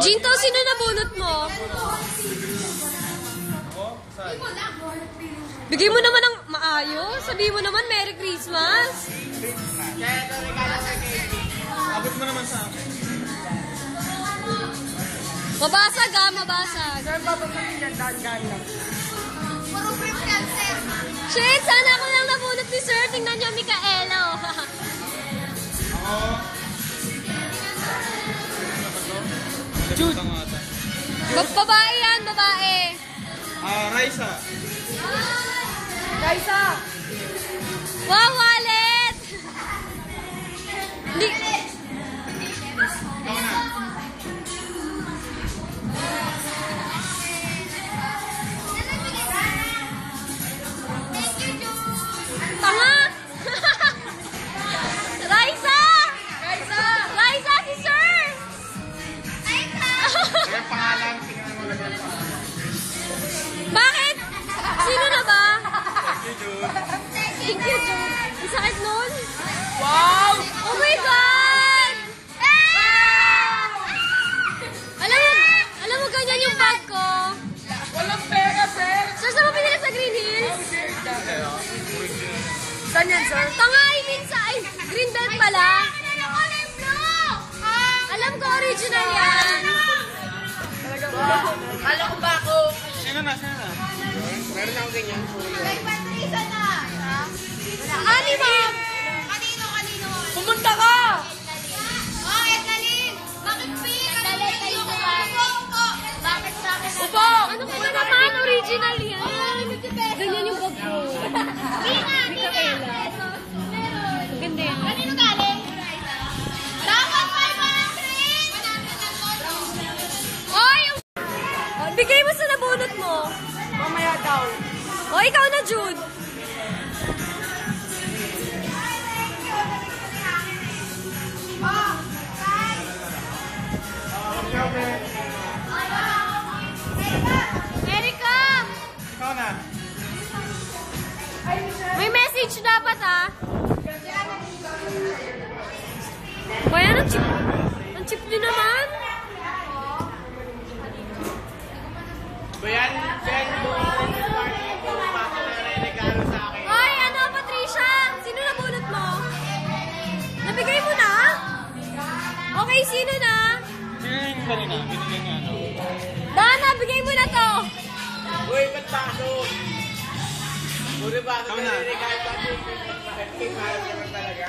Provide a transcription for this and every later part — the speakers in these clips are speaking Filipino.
Jinto, sino nabunot mo? Bigay mo naman ng maayos. Sabihin mo naman, Merry Christmas. Kaya ito regalo sa Katie. Abot mo naman sa akin. Mabasag ha, mabasag. Sir, babagsakin yan, dahan-dahan lang. Puro brief cancer. Shit, sana ako lang nabunot ni Sir. Tingnan niyo, Micaela. Jude. Babae yan, babae. Raisa. Raisa. Wow, wallet. Hindi. Ikaw na. Tanga. Raisa. Raisa. Raisa, si Sir. Kaya pangalan, tingnan mo lagyan pa. Bakit? Sino na ba? Thank you, Jude. Thank you, Joe. Ang sakit nun. Wow! Oh my God! Alam mo ganyan yung bag ko. Walang pera, sir! Sir, saan mo pinili sa Green Hills? Saan yan, sir? Tanga, I mean sa Green Belt pala. Alam ko, original yan. Kala ko ba ako? Sino na? Meron ako ganyan. May Patricia na. Ani, ma'am. Kanino? Pumunta ka. Oh, Edalyn. Bakit pink? Upo. Bakit sa akin? Upo. Ano ka naman? Original yan. Ganyan yung bag ko. Micaela. Ganda yan. Kanino galing? Dapat 500. Oy! Bigay mo sa nabunot mo. Mamaya daw. O, ikaw na, Jude. Erika! Ikaw na. May message dapat, ha? Kaya, ang chip nyo naman. Bayan, regalo sa akin. Oy, ano, Patricia? Sino nabunot mo? Nabigay mo na? Okay, sino na? Sino yung kanina? Binigyan niya ano? Dana, bigay mo na to. Uy, ba't pasok? Puro ba? Ikaw na. Regalo sa akin. Mahal naman talaga.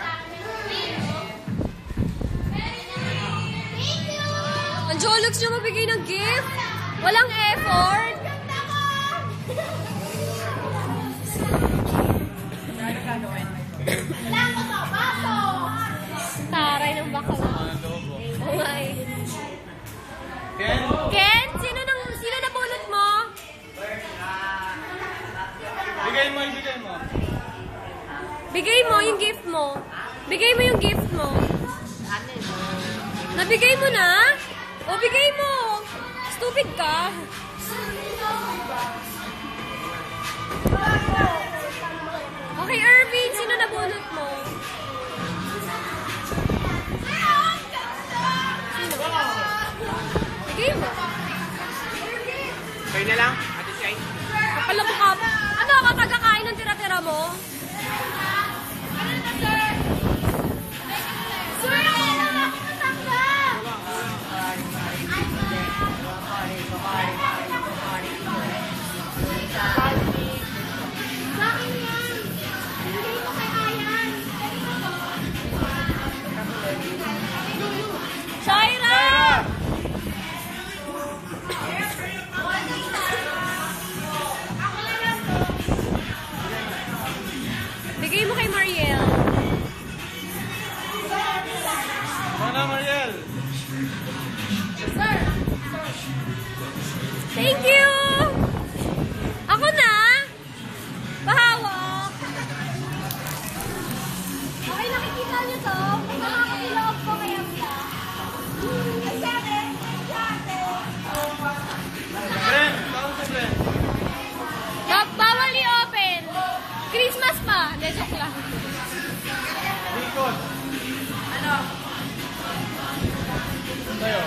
Ang jologs nyo mabigay ng gift. Walang effort. Taray ng baka. Okay. Ken? Ken, sino nabunot mo? Bigay mo, ibigay mo. Bigay mo yung gift mo. Bigay mo yung gift mo. Nabigay mo na? O, bigay mo. Stupid ka. Okay, Irvin, sino nabunot mo? Sino? Bigay mo. Kayo na lang, Ate Shai. Kapala mo ka. Ano, kapag kakain ng tira-tira mo? Sir, ano ako matanggap? Sa akin yan. Bigay ko kay Ayan. Shaira! Bigay mo kay Mariel. Sana, Mariel. Sir. Thank you! Ako na? Bahawak! Okay, nakikita niyo to? Makakapilog ko kaya pala. Ay, sa akin. Friend, tawag sa friend. Bawal i-open. Christmas pa. Hindi, joke lang. Likod. Ano? Tayo.